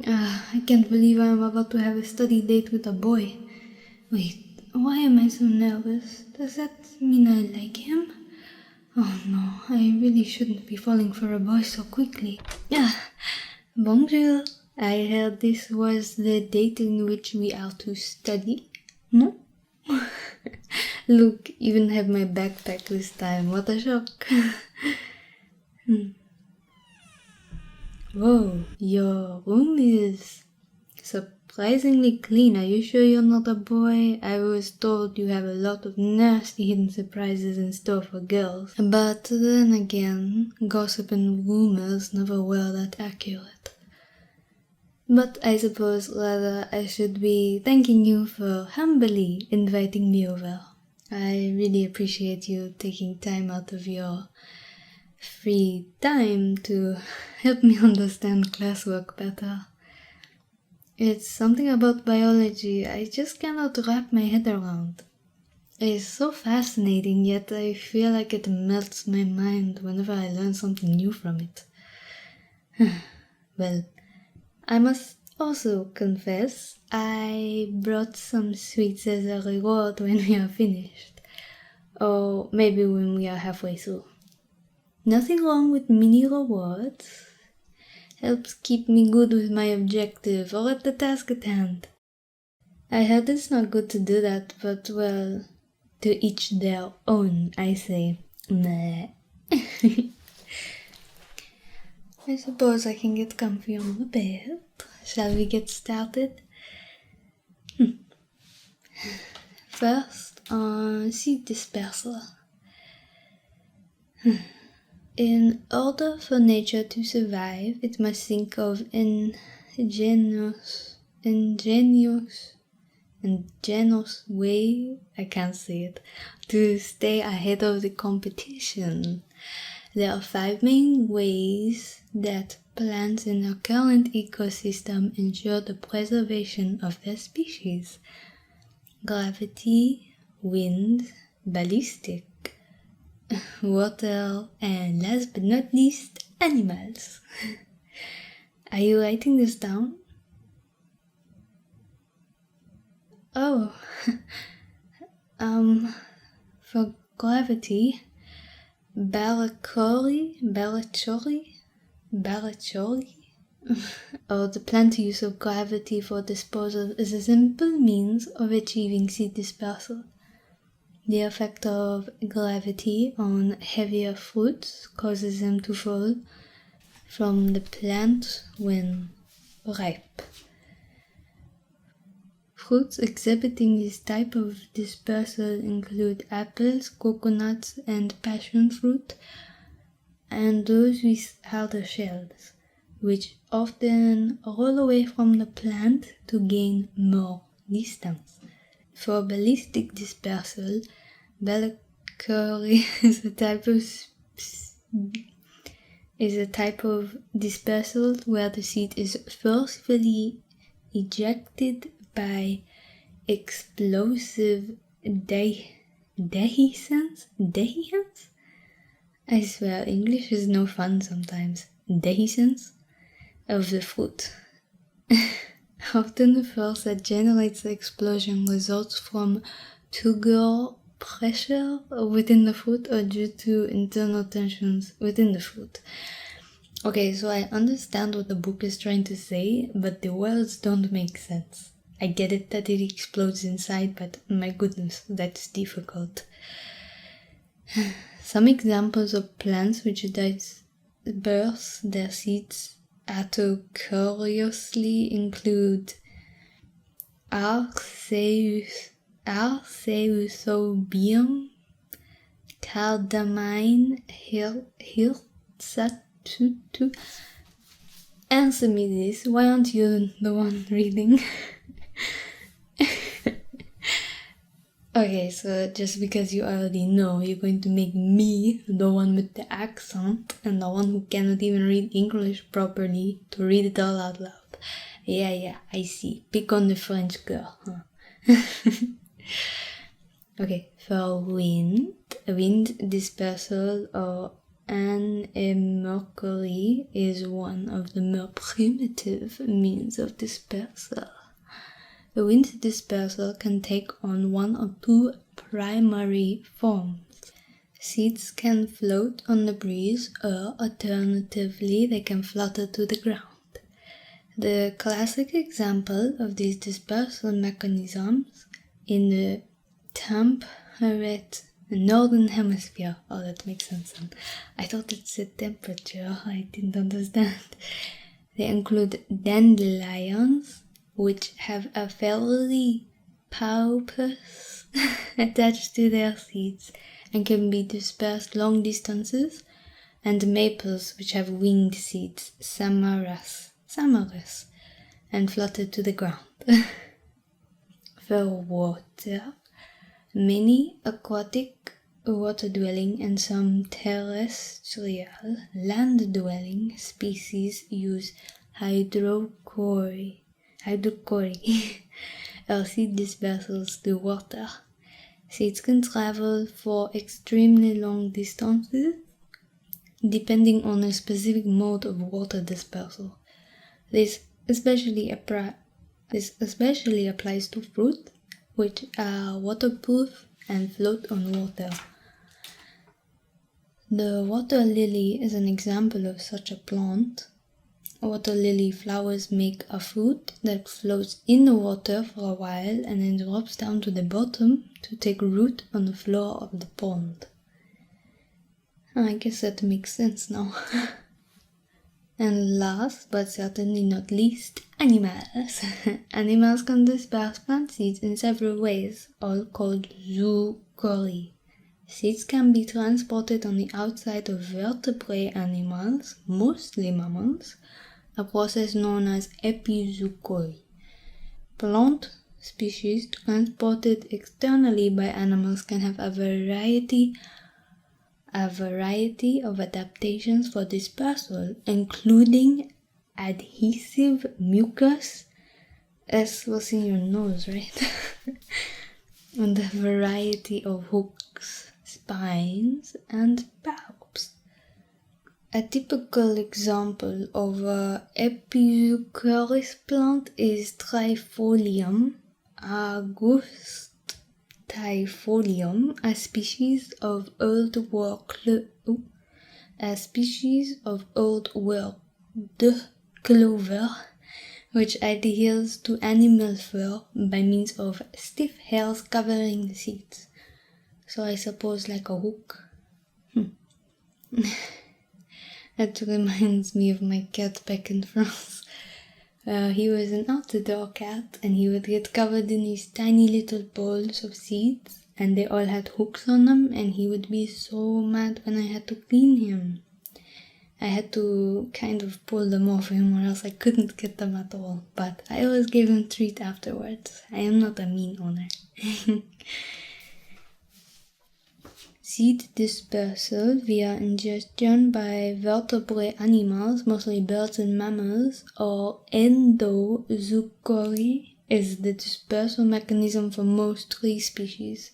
I can't believe I'm about to have a study date with a boy. Wait, why am I so nervous? Does that mean I like him? Oh no, I really shouldn't be falling for a boy so quickly. Bonjour. I heard this was the date in which we are to study. No? Look, even have my backpack this time. What a shock. Whoa, your room is surprisingly clean. Are you sure you're not a boy? I was told you have a lot of nasty hidden surprises in store for girls. But then again, gossip and rumors never were that accurate. But I suppose rather I should be thanking you for humbly inviting me over. I really appreciate you taking time out of your free time to help me understand classwork better. It's something about biology I just cannot wrap my head around. It's so fascinating, yet I feel like it melts my mind whenever I learn something new from it. Well, I must also confess, I brought some sweets as a reward when we are finished. Or maybe when we are halfway through. Nothing wrong with mini rewards. Helps keep me good with my objective or at the task at hand. I heard it's not good to do that, but well, to each their own, I say. Meh. I suppose I can get comfy on the bed. Shall we get started? First, seed dispersal. In order for nature to survive, it must think of ingenious way, I can't say it, to stay ahead of the competition. There are 5 main ways that plants in our current ecosystem ensure the preservation of their species: gravity, wind, ballistic, water, and last but not least, animals. Are you writing this down? Oh, for gravity, Barachori, or the plant use of gravity for disposal is a simple means of achieving seed dispersal. The effect of gravity on heavier fruits causes them to fall from the plant when ripe. Fruits exhibiting this type of dispersal include apples, coconuts, and passion fruit, and those with harder shells, which often roll away from the plant to gain more distance. For ballistic dispersal, Balachori is a type of dispersal where the seed is forcefully ejected by explosive dehiscence? I swear, English is no fun sometimes. Dehiscence of the fruit. Often the force that generates the explosion results from turgor pressure within the fruit or due to internal tensions within the fruit. Okay, so I understand what the book is trying to say, but the words don't make sense. I get it that it explodes inside, but my goodness, that's difficult. Some examples of plants which disperse their seeds autocoriously include Arceuthobium, Cardamine, Hirsatutu. Answer me this, why aren't you the one reading? Okay, so just because you already know, you're going to make me the one with the accent and the one who cannot even read English properly to read it all out loud. Yeah, I see. Pick on the French girl, huh? Okay, for wind dispersal or and a mercury is one of the more primitive means of dispersal. A wind dispersal can take on one or two primary forms. Seeds can float on the breeze, or alternatively they can flutter to the ground. The classic example of these dispersal mechanisms in the temperate northern hemisphere. Oh, that makes sense. I thought it said temperature. I didn't understand. They include dandelions, which have a fairly paupus attached to their seeds and can be dispersed long distances, and maples, which have winged seeds, samaras, and flutter to the ground. For water, many aquatic, water-dwelling, and some terrestrial, land-dwelling species use hydrocory, or seed dispersals to water. Seeds can travel for extremely long distances, depending on a specific mode of water dispersal. This especially applies to fruit, which are waterproof and float on water. The water lily is an example of such a plant. Water lily flowers make a fruit that floats in the water for a while and then drops down to the bottom to take root on the floor of the pond. I guess that makes sense now. And last, but certainly not least, animals. Animals can disperse plant seeds in several ways, all called zoochory. Seeds can be transported on the outside of vertebrate animals, mostly mammals, a process known as epizoochory. Plant species transported externally by animals can have a variety of adaptations for dispersal, including adhesive mucus. That's what's in your nose, right? And a variety of hooks, spines, and palps. A typical example of an epizoochorous plant is Trifolium augustitifolium, a species of old world clover, which adheres to animal fur by means of stiff hairs covering the seeds. So I suppose like a hook. That reminds me of my cat back in France. He was an outdoor cat and he would get covered in these tiny little balls of seeds and they all had hooks on them, and he would be so mad when I had to clean him. I had to kind of pull them off him or else I couldn't get them at all, but I always gave him a treat afterwards. I am not a mean owner. Seed dispersal via ingestion by vertebrate animals, mostly birds and mammals, or endozoochory, is the dispersal mechanism for most tree species.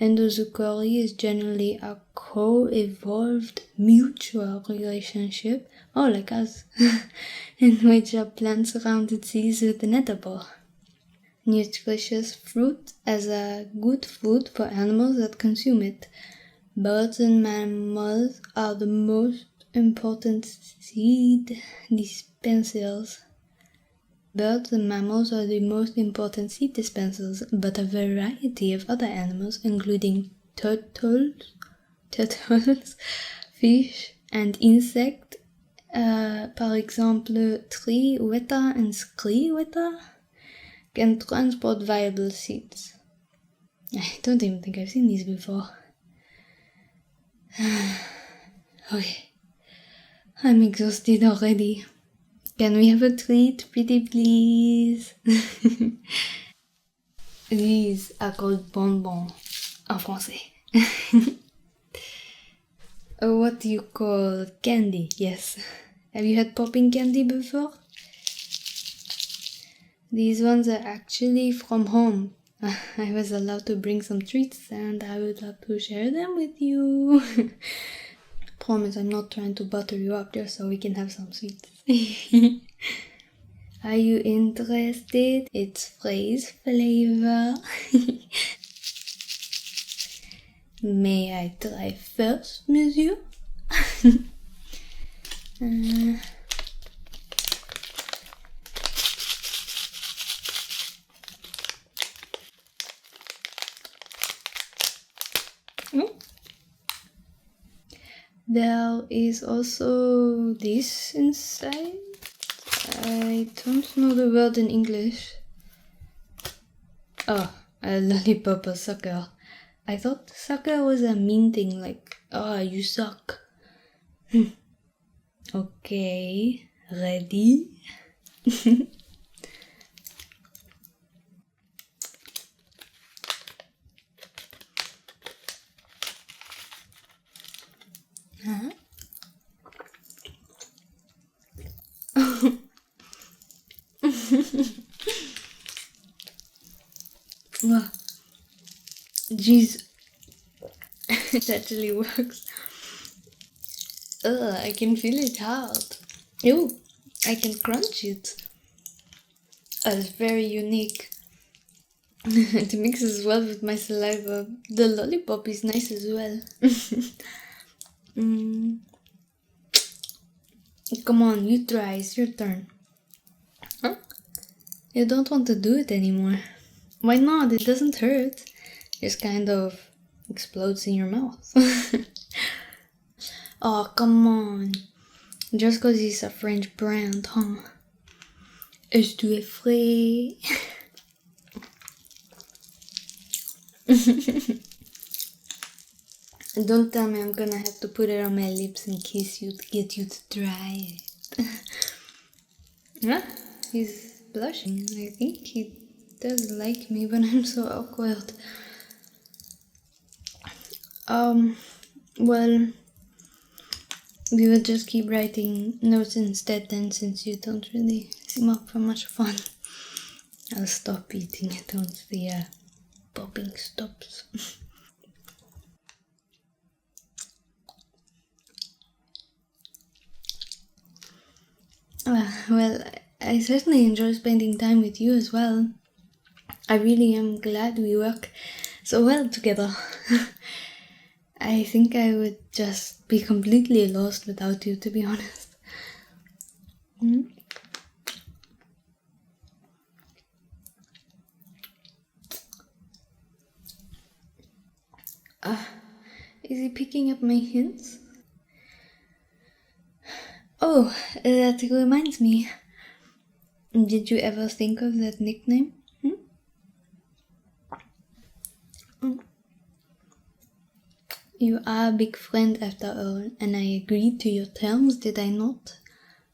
Endozoochory is generally a co-evolved mutual relationship, like us, in which a plant surrounds its seeds with an edible, nutritious fruit as a good food for animals that consume it. Birds and mammals are the most important seed dispensers. Birds and mammals are the most important seed dispensers, but a variety of other animals, including turtles, fish, and insects, par exemple triweta and skriweta, can transport viable seeds. I don't even think I've seen these before. Okay, I'm exhausted already. Can we have a treat, pretty please? These are called bonbons en français. What do you call candy? Yes. Have you had popping candy before? These ones are actually from home. I was allowed to bring some treats and I would love to share them with you. promise I'm not trying to butter you up just so we can have some sweets. Are you interested? It's freeze flavor. May I try first, monsieur? There is also this inside. I don't know the word in English. Oh, a lollipop or sucker. I thought sucker was a mean thing, like, oh, you suck. Okay, ready? Huh? Wow. Jeez, it actually works. Ugh, I can feel it hard. Ew, I can crunch it. It's very unique. It mixes well with my saliva. The lollipop is nice as well. Come on, you try, it's your turn. Huh? You don't want to do it anymore. Why not? It doesn't hurt. Just kind of explodes in your mouth. Oh, come on. Just cause it's a French brand, huh? Est-ce que tu es frais? Don't tell me I'm gonna have to put it on my lips and kiss you to get you to try it. Huh? He's blushing. I think he does like me, but I'm so awkward. Well, we will just keep writing notes instead then, since you don't really seem up for much fun. I'll stop eating it once the popping stops. Well, I certainly enjoy spending time with you as well. I really am glad we work so well together. I think I would just be completely lost without you, to be honest. Is he picking up my hints? Oh, that reminds me. Did you ever think of that nickname? You are a big friend after all, and I agreed to your terms, did I not?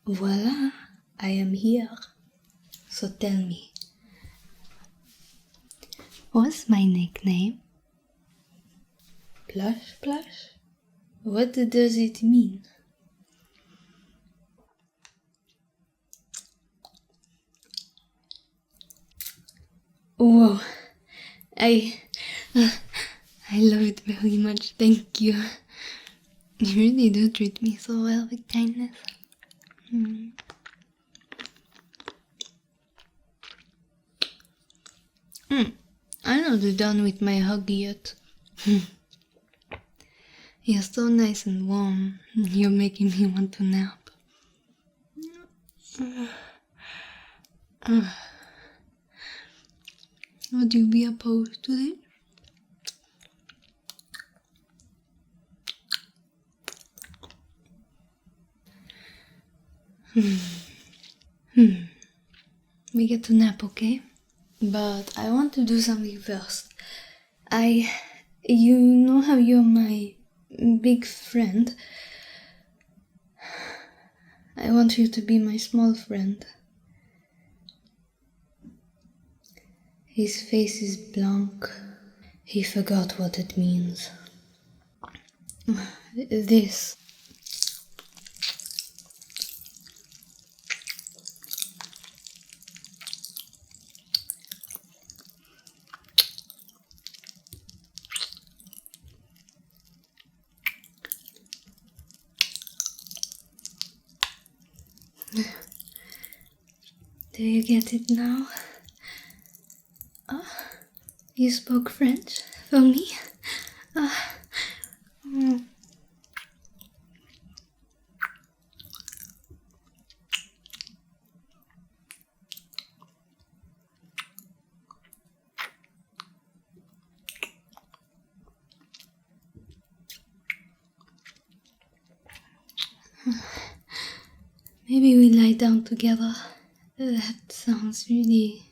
Voila, I am here. So tell me, what's my nickname? Plush Plush? What does it mean? Whoa, I love it very much, thank you. You really do treat me so well with kindness. I'm not done with my hug yet. You're so nice and warm. You're making me want to nap. Would you be opposed to this? We get to nap, okay? But I want to do something first. You know how you're my big friend? I want you to be my small friend. His face is blank. He forgot what it means. This. Do you get it now? You spoke French for me? Mm. Maybe we lie down together. That sounds really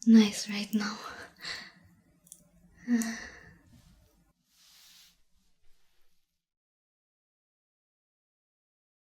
nice right now.